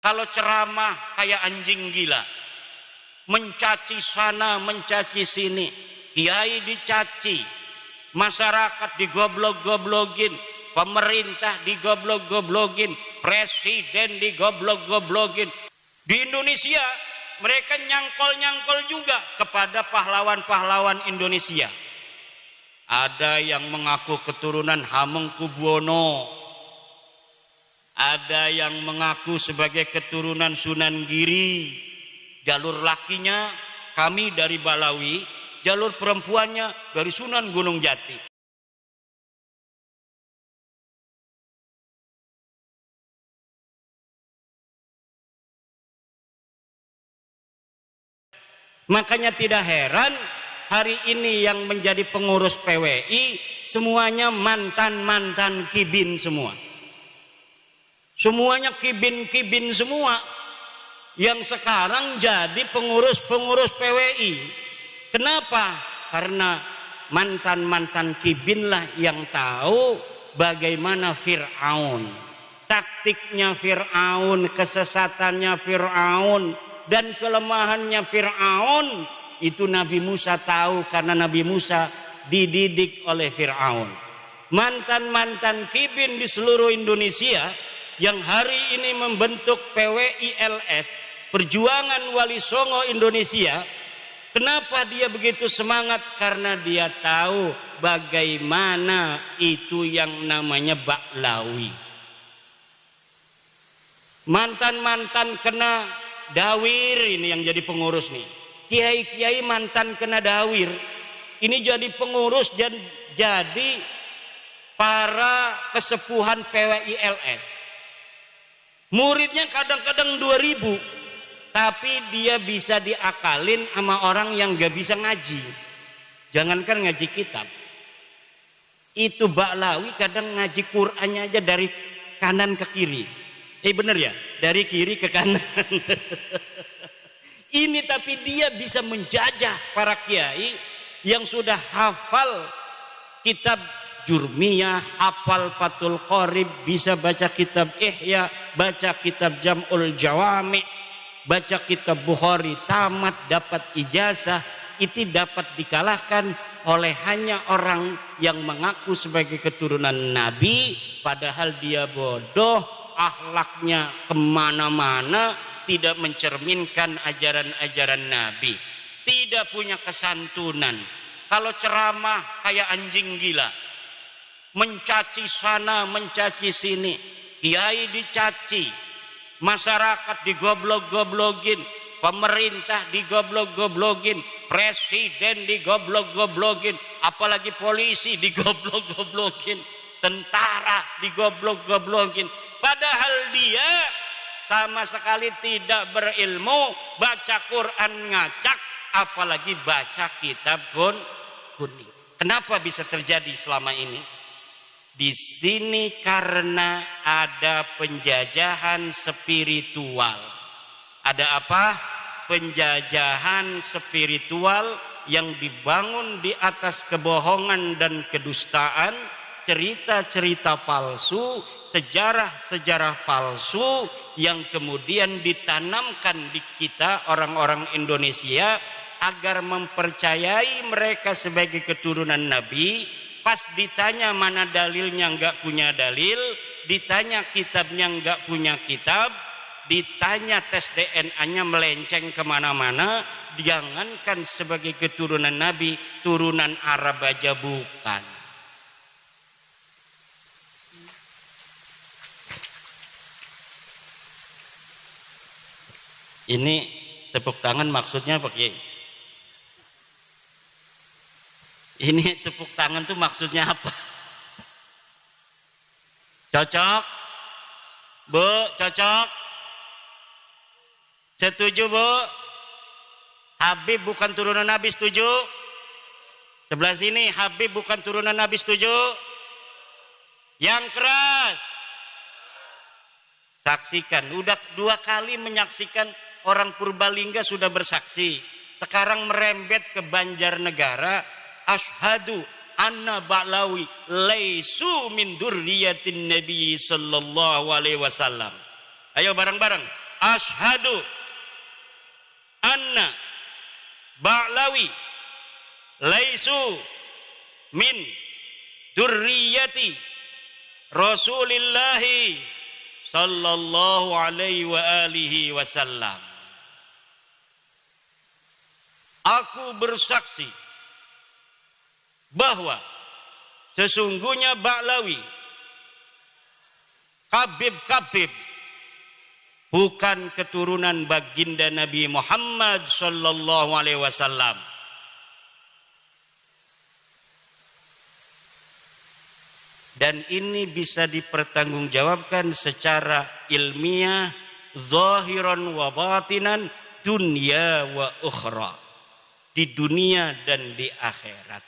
Kalau ceramah kayak anjing gila, mencaci sana, mencaci sini, kiai dicaci, masyarakat digoblok-goblokin, pemerintah digoblok-goblokin, presiden digoblok-goblokin. Di Indonesia mereka nyangkol-nyangkol juga kepada pahlawan-pahlawan Indonesia. Ada yang mengaku keturunan Hamengkubuwono, ada yang mengaku sebagai keturunan Sunan Giri. Jalur lakinya kami dari Balawi, jalur perempuannya dari Sunan Gunung Jati. Makanya tidak heran hari ini yang menjadi pengurus PWI semuanya mantan-mantan kibin semua. Semuanya kibin-kibin semua yang sekarang jadi pengurus-pengurus PWI. Kenapa? Karena mantan-mantan kibin lah yang tahu bagaimana Fir'aun, taktiknya Fir'aun, kesesatannya Fir'aun, dan kelemahannya Fir'aun. Itu Nabi Musa tahu karena Nabi Musa dididik oleh Fir'aun. Mantan-mantan kibin di seluruh Indonesia yang hari ini membentuk PWILS, Perjuangan Wali Songo Indonesia. Kenapa dia begitu semangat? Karena dia tahu bagaimana itu yang namanya Baklawi. Mantan-mantan kena dawir ini yang jadi pengurus nih. Kiai-kiai mantan kena dawir ini jadi pengurus dan jadi para kesepuhan PWILS. Muridnya kadang-kadang 2000, tapi dia bisa diakalin sama orang yang gak bisa ngaji. Jangankan ngaji kitab, itu Baklawi kadang ngaji Qur'annya aja dari kanan ke kiri. Bener ya, dari kiri ke kanan. Ini tapi dia bisa menjajah para kiai yang sudah hafal kitab Jurmiyah, hafal Fathul Qorib, bisa baca kitab Ihya, baca kitab Jam'ul Jawami, baca kitab Bukhari, tamat, dapat ijazah. Itu dapat dikalahkan oleh hanya orang yang mengaku sebagai keturunan Nabi, padahal dia bodoh, akhlaknya kemana-mana, tidak mencerminkan ajaran-ajaran Nabi, tidak punya kesantunan. Kalau ceramah kayak anjing gila, mencaci sana, mencaci sini, kiai dicaci, masyarakat digoblok-goblokin, pemerintah digoblok-goblokin, presiden digoblok-goblokin, apalagi polisi digoblok-goblokin, tentara digoblok-goblokin, padahal dia sama sekali tidak berilmu, baca Quran ngacak, apalagi baca kitab kuning. Kenapa bisa terjadi selama ini? Di sini karena ada penjajahan spiritual. Ada apa? Penjajahan spiritual yang dibangun di atas kebohongan dan kedustaan, cerita-cerita palsu, sejarah-sejarah palsu yang kemudian ditanamkan di kita orang-orang Indonesia agar mempercayai mereka sebagai keturunan Nabi. Pas ditanya mana dalilnya nggak punya dalil, ditanya kitabnya nggak punya kitab, ditanya tes DNA-nya melenceng kemana-mana. Jangankan sebagai keturunan Nabi, turunan Arab aja bukan. Ini tepuk tangan maksudnya Pak Kiai? Ini tepuk tangan tuh maksudnya apa? Cocok? Bu, cocok? Setuju Bu? Habib bukan turunan Nabi, setuju? Sebelah sini Habib bukan turunan Nabi, setuju? Yang keras. Saksikan, udah 2 kali menyaksikan, orang Purbalingga sudah bersaksi. Sekarang merembet ke Banjarnegara. Ashhadu anna Baklawi laisu min durriyatin Nabi sallallahu alaihi wasallam. Ayo bareng-bareng. ashhadu anna Ba'lawi laisu min durriyati Rasulillahi sallallahu alaihi wa alihi wasallam. Aku bersaksi bahwa sesungguhnya Ba'lawi, Kabib bukan keturunan baginda Nabi Muhammad sallallahu alaihi wasallam. Dan ini bisa dipertanggungjawabkan secara ilmiah, zahiran wa batinan, dunia wa ukhra. Di dunia dan di akhirat.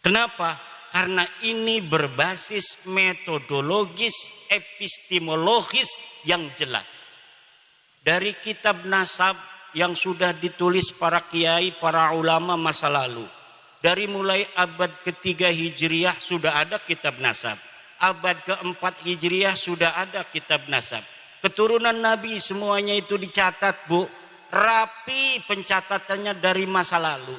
Kenapa? Karena ini berbasis metodologis, epistemologis yang jelas. Dari kitab nasab yang sudah ditulis para kiai, para ulama masa lalu. Dari mulai abad ketiga Hijriah sudah ada kitab nasab. Abad keempat Hijriah sudah ada kitab nasab. Keturunan Nabi semuanya itu dicatat, Bu. Rapi pencatatannya dari masa lalu.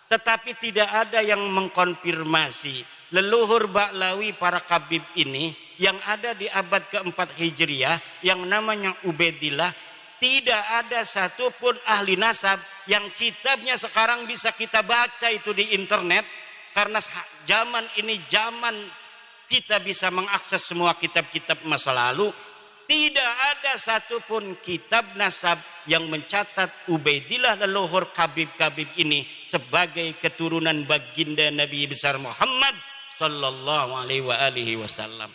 Tetapi tidak ada yang mengkonfirmasi leluhur Ba'lawi para Kabib ini yang ada di abad keempat Hijriah yang namanya Ubaidillah. Tidak ada satupun ahli nasab yang kitabnya sekarang bisa kita baca itu di internet. Karena zaman ini zaman kita bisa mengakses semua kitab-kitab masa lalu. Tidak ada satupun kitab nasab yang mencatat Ubaidillah leluhur Kabib-Kabib ini sebagai keturunan baginda Nabi besar Muhammad sallallahu alaihi wasallam.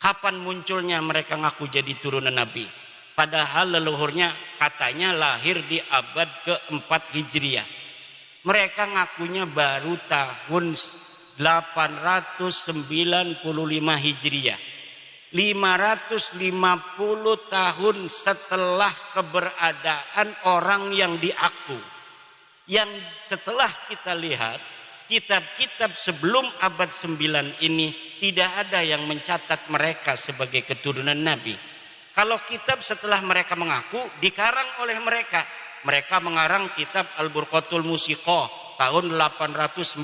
Kapan munculnya mereka ngaku jadi turunan Nabi? Padahal leluhurnya katanya lahir di abad keempat Hijriah. Mereka ngakunya baru tahun 895 Hijriah. 550 tahun setelah keberadaan orang yang diaku. Yang setelah kita lihat kitab-kitab sebelum abad 9 ini tidak ada yang mencatat mereka sebagai keturunan Nabi. Kalau kitab setelah mereka mengaku dikarang oleh mereka. Mereka mengarang kitab Al-Burqatul Musiqah tahun 895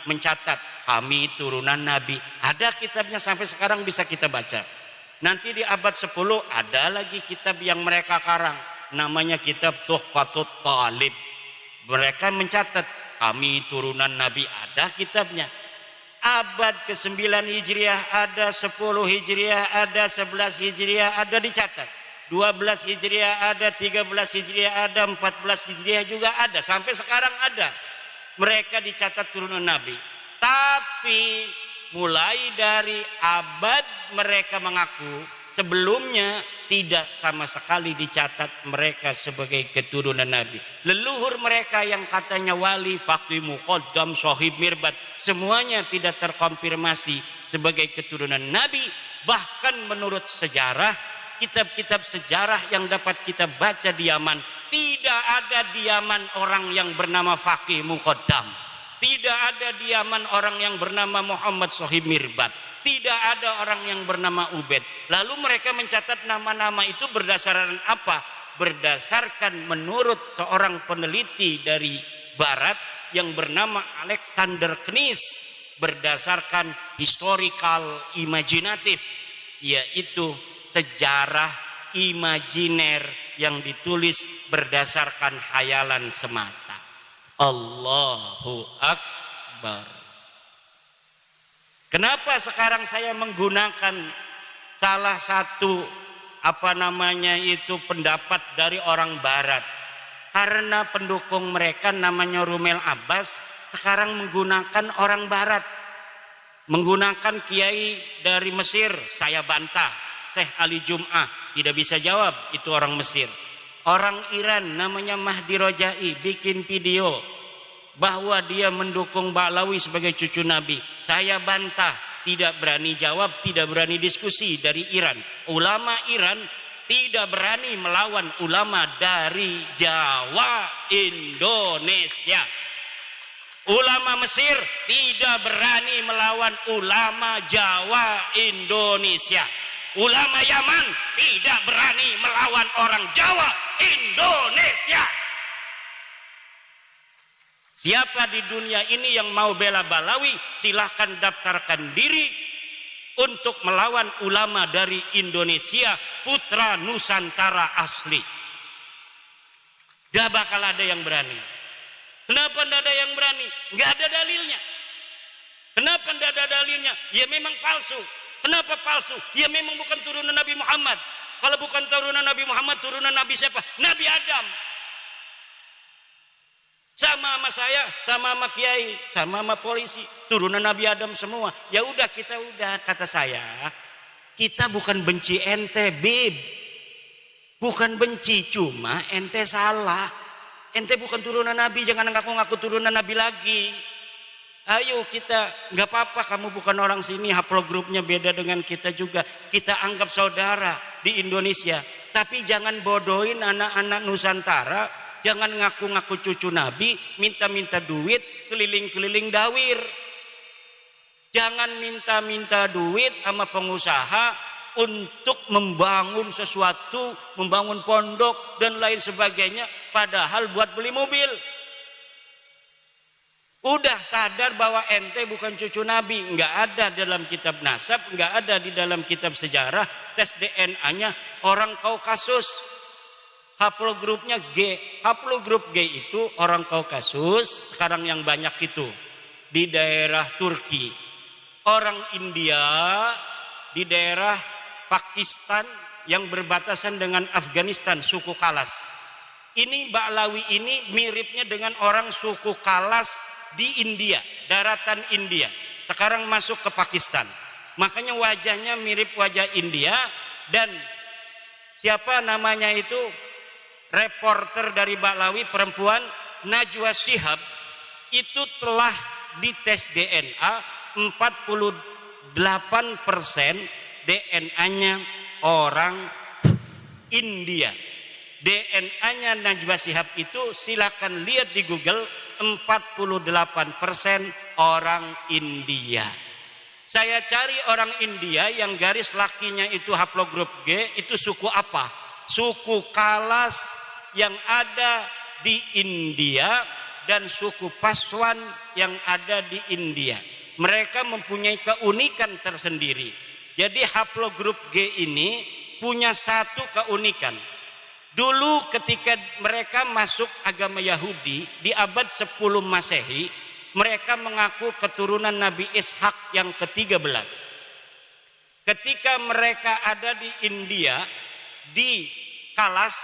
mencatat kami turunan Nabi. Ada kitabnya sampai sekarang bisa kita baca. Nanti di abad 10 ada lagi kitab yang mereka karang. Namanya kitab Tuhfatut Talib. Mereka mencatat kami turunan Nabi. Ada kitabnya. Abad ke-9 Hijriah ada, 10 Hijriah ada, 11 Hijriah ada dicatat. 12 Hijriah ada, 13 Hijriah ada, 14 Hijriah juga ada. Sampai sekarang ada. Mereka dicatat turunan Nabi. Tapi mulai dari abad mereka mengaku, sebelumnya tidak sama sekali dicatat mereka sebagai keturunan Nabi. Leluhur mereka yang katanya wali, faqih, muqaddam, sahib, mirbat, semuanya tidak terkonfirmasi sebagai keturunan Nabi. Bahkan menurut sejarah, kitab-kitab sejarah yang dapat kita baca di Yaman, tidak ada di Yaman orang yang bernama faqih, muqaddam. Tidak ada di Yaman orang yang bernama Muhammad Sahib Mirbat. Tidak ada orang yang bernama Ubaid. Lalu mereka mencatat nama-nama itu berdasarkan apa? Berdasarkan menurut seorang peneliti dari Barat yang bernama Alexander Knies. Berdasarkan historical imajinatif. Yaitu sejarah imajiner yang ditulis berdasarkan khayalan semata. Allahu Akbar. Kenapa sekarang saya menggunakan salah satu pendapat dari orang Barat? Karena pendukung mereka namanya Rumel Abbas sekarang menggunakan orang Barat, menggunakan kiai dari Mesir. Saya bantah, Syekh Ali Jum'ah tidak bisa jawab, itu orang Mesir. Orang Iran namanya Mahdi Rojai bikin video bahwa dia mendukung Ba'lawi sebagai cucu Nabi. Saya bantah, tidak berani jawab, tidak berani diskusi dari Iran. Ulama Iran tidak berani melawan ulama dari Jawa, Indonesia. Ulama Mesir tidak berani melawan ulama Jawa, Indonesia. Ulama Yaman tidak berani melawan orang Jawa Indonesia. Siapa di dunia ini yang mau bela Balawi, silahkan daftarkan diri untuk melawan ulama dari Indonesia, putra Nusantara asli. Gak bakal ada yang berani. Kenapa tidak ada yang berani? Gak ada dalilnya. Kenapa tidak ada dalilnya? Ya memang palsu. Kenapa palsu? Ya memang bukan turunan Nabi Muhammad. Kalau bukan turunan Nabi Muhammad, turunan Nabi siapa? Nabi Adam. Sama saya, sama kiai, sama polisi, turunan Nabi Adam semua. Ya udah, kita udah, kata saya, kita bukan benci ente, Bib. Bukan benci, cuma ente salah. Ente bukan turunan Nabi, jangan ngaku-ngaku turunan Nabi lagi. Ayo kita, nggak apa-apa kamu bukan orang sini, haplogrupnya beda dengan kita juga. Kita anggap saudara di Indonesia. Tapi jangan bodohin anak-anak Nusantara, jangan ngaku-ngaku cucu Nabi, minta-minta duit, keliling-keliling dawir. Jangan minta-minta duit sama pengusaha untuk membangun sesuatu, membangun pondok dan lain sebagainya, padahal buat beli mobil. Udah sadar bahwa ente bukan cucu Nabi. Nggak ada dalam kitab nasab, nggak ada di dalam kitab sejarah tes DNA-nya orang Kaukasus. Haplogrupnya G. Haplogrup G itu orang Kaukasus, sekarang yang banyak itu di daerah Turki. Orang India di daerah Pakistan yang berbatasan dengan Afghanistan, suku Kalas. Ini Ba'lawi ini miripnya dengan orang suku Kalas di India, daratan India. Sekarang masuk ke Pakistan. Makanya wajahnya mirip wajah India. Dan siapa namanya itu, reporter dari Ba'lawi perempuan, Najwa Shihab, itu telah dites DNA 48% DNA-nya orang India. DNA-nya Najwa Shihab itu silakan lihat di Google, 48% orang India. Saya cari orang India yang garis lakinya itu haplogrup G, itu suku apa? Suku Kalas yang ada di India dan suku Paswan yang ada di India. Mereka mempunyai keunikan tersendiri. Jadi haplogrup G ini punya satu keunikan. Dulu ketika mereka masuk agama Yahudi di abad 10 Masehi, mereka mengaku keturunan Nabi Ishak yang ke-13. Ketika mereka ada di India, di Kalas,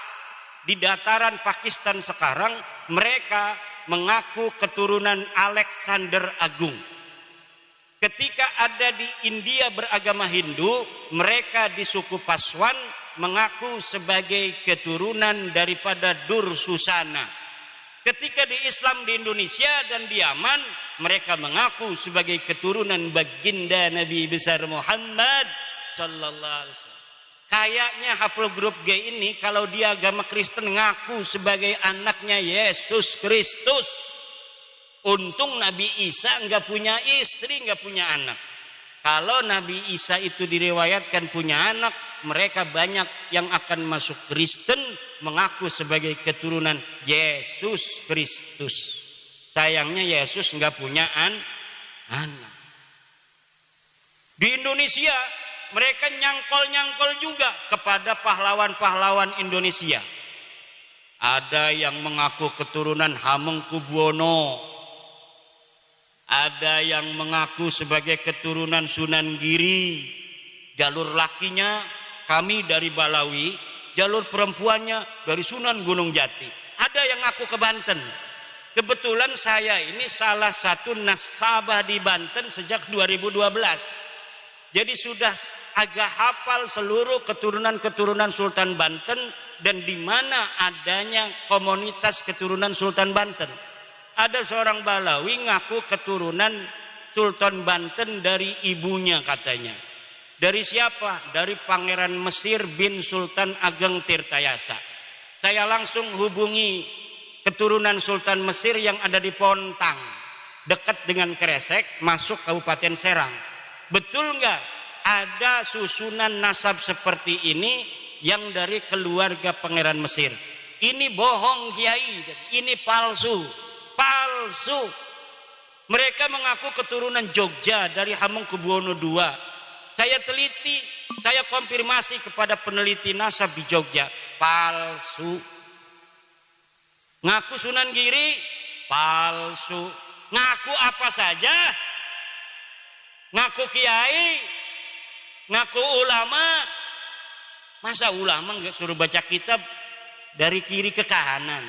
di dataran Pakistan sekarang, mereka mengaku keturunan Alexander Agung. Ketika ada di India beragama Hindu, mereka di suku Paswan mengaku sebagai keturunan daripada Dursusana. Ketika di Islam di Indonesia dan di Yaman, mereka mengaku sebagai keturunan baginda Nabi besar Muhammad sallallahu alaihi wasallam. Kayaknya haplogrup G ini kalau dia agama Kristen ngaku sebagai anaknya Yesus Kristus. Untung Nabi Isa enggak punya istri, enggak punya anak. Kalau Nabi Isa itu diriwayatkan punya anak, mereka banyak yang akan masuk Kristen mengaku sebagai keturunan Yesus Kristus. Sayangnya Yesus enggak punya anak. Di Indonesia mereka nyangkol-nyangkol juga kepada pahlawan-pahlawan Indonesia. Ada yang mengaku keturunan Hamengkubuwono. Ada yang mengaku sebagai keturunan Sunan Giri. Jalur lakinya kami dari Balawi, jalur perempuannya dari Sunan Gunung Jati. Ada yang ngaku ke Banten. Kebetulan saya ini salah satu nasabah di Banten sejak 2012. Jadi sudah agak hafal seluruh keturunan-keturunan Sultan Banten dan di mana adanya komunitas keturunan Sultan Banten. Ada seorang Balawi ngaku keturunan Sultan Banten dari ibunya katanya. Dari siapa? Dari Pangeran Mesir bin Sultan Ageng Tirtayasa. Saya langsung hubungi keturunan Sultan Mesir yang ada di Pontang, dekat dengan Kresek, masuk Kabupaten Serang. Betul nggak ada susunan nasab seperti ini yang dari keluarga pangeran Mesir. Ini bohong Kiai, ini palsu. Mereka mengaku keturunan Jogja dari Hamengkubuwono II. Saya teliti, saya konfirmasi kepada peneliti nasab di Jogja, palsu. Ngaku Sunan Giri, palsu. Ngaku apa saja, ngaku kiai, ngaku ulama. Masa ulama nggak suruh baca kitab dari kiri ke kanan?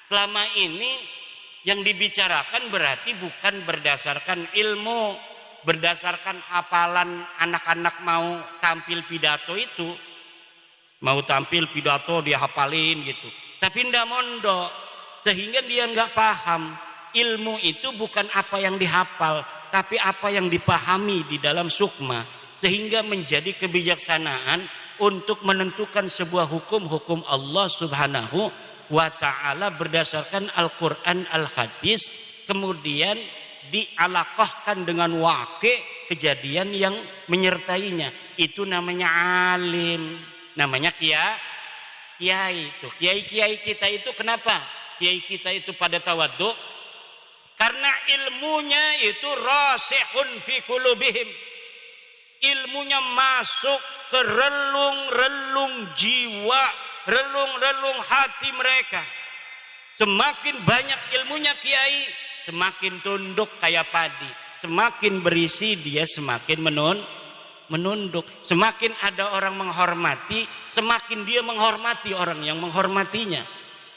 Selama ini yang dibicarakan berarti bukan berdasarkan ilmu, berdasarkan hafalan anak-anak mau tampil pidato itu. Mau tampil pidato dia hafalin gitu. Tapi ndak mondok, sehingga dia nggak paham. Ilmu itu bukan apa yang dihafal, tapi apa yang dipahami di dalam sukma, sehingga menjadi kebijaksanaan untuk menentukan sebuah hukum Allah Subhanahu wa ta'ala berdasarkan Al-Quran Al-Hadis, kemudian dialakohkan dengan wakil kejadian yang menyertainya. Itu namanya alim, namanya kiai. Tuh, kiai-kiai kita itu kenapa? Kiai kita itu pada tawadhu? Karena ilmunya itu rasihun fi qulubihim. Ilmunya masuk ke relung-relung jiwa, relung-relung hati mereka. Semakin banyak ilmunya kiai, semakin tunduk kayak padi. Semakin berisi dia semakin menunduk. Semakin ada orang menghormati, semakin dia menghormati orang yang menghormatinya.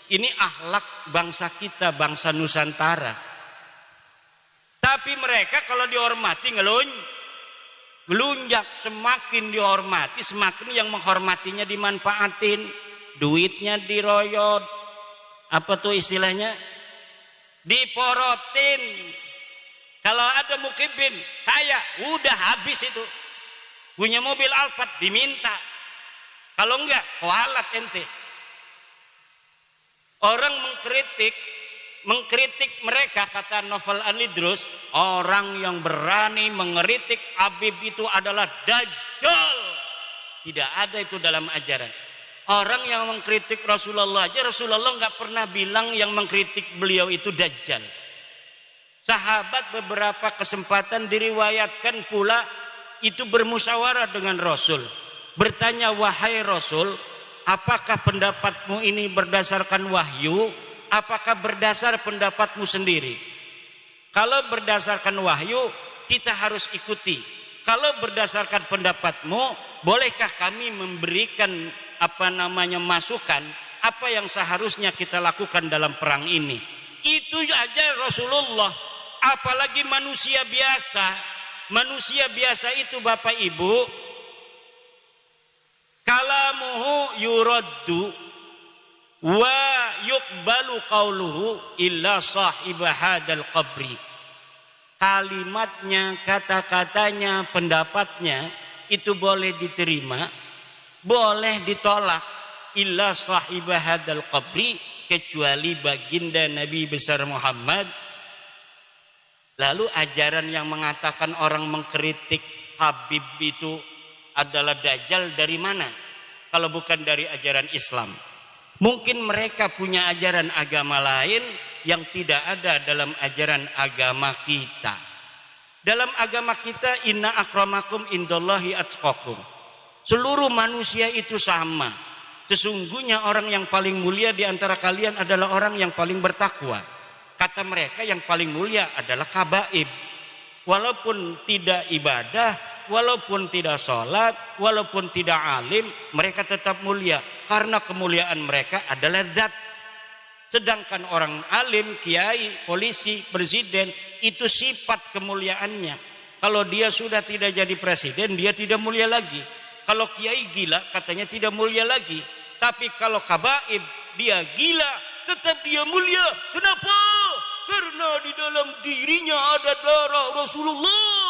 Ini akhlak bangsa kita, bangsa Nusantara. Tapi mereka kalau dihormati ngelunjak. Semakin dihormati, semakin yang menghormatinya dimanfaatin, duitnya diroyot, apa tuh istilahnya, diporotin. Kalau ada mukibin kaya, udah habis itu. Punya mobil Alphard diminta, kalau enggak kualat ente. Orang mengkritik mereka, kata Novel Anidrus, orang yang berani mengkritik Habib itu adalah dajjal. Tidak ada itu dalam ajaran. Orang yang mengkritik Rasulullah aja, Rasulullah nggak pernah bilang yang mengkritik beliau itu dajjal. Sahabat beberapa kesempatan diriwayatkan pula itu bermusyawarah dengan Rasul, bertanya, wahai Rasul, apakah pendapatmu ini berdasarkan wahyu, apakah berdasar pendapatmu sendiri? Kalau berdasarkan wahyu, kita harus ikuti. Kalau berdasarkan pendapatmu, bolehkah kami memberikan masukan apa yang seharusnya kita lakukan dalam perang ini? Itu aja Rasulullah. Apalagi manusia biasa. Manusia biasa itu Bapak Ibu, kalamuhu yuraddu wa yuqbalu qauluhu illa sahiba hadzal qabri. Kalimatnya, kata-katanya, pendapatnya itu boleh diterima, boleh ditolak, illa sahiba hadzal qabri, kecuali baginda Nabi besar Muhammad. Lalu ajaran yang mengatakan orang mengkritik Habib itu adalah dajjal dari mana? Kalau bukan dari ajaran Islam. Mungkin mereka punya ajaran agama lain yang tidak ada dalam ajaran agama kita. Dalam agama kita, inna akramakum indallahi atqakum. Seluruh manusia itu sama. Sesungguhnya orang yang paling mulia di antara kalian adalah orang yang paling bertakwa. Kata mereka yang paling mulia adalah kabaib. Walaupun tidak ibadah, walaupun tidak sholat, walaupun tidak alim, mereka tetap mulia. Karena kemuliaan mereka adalah zat. Sedangkan orang alim, kiai, polisi, presiden, itu sifat kemuliaannya. Kalau dia sudah tidak jadi presiden, dia tidak mulia lagi. Kalau kiai gila, katanya tidak mulia lagi. Tapi kalau kabaib, dia gila, tetap dia mulia. Kenapa? Karena di dalam dirinya ada darah Rasulullah.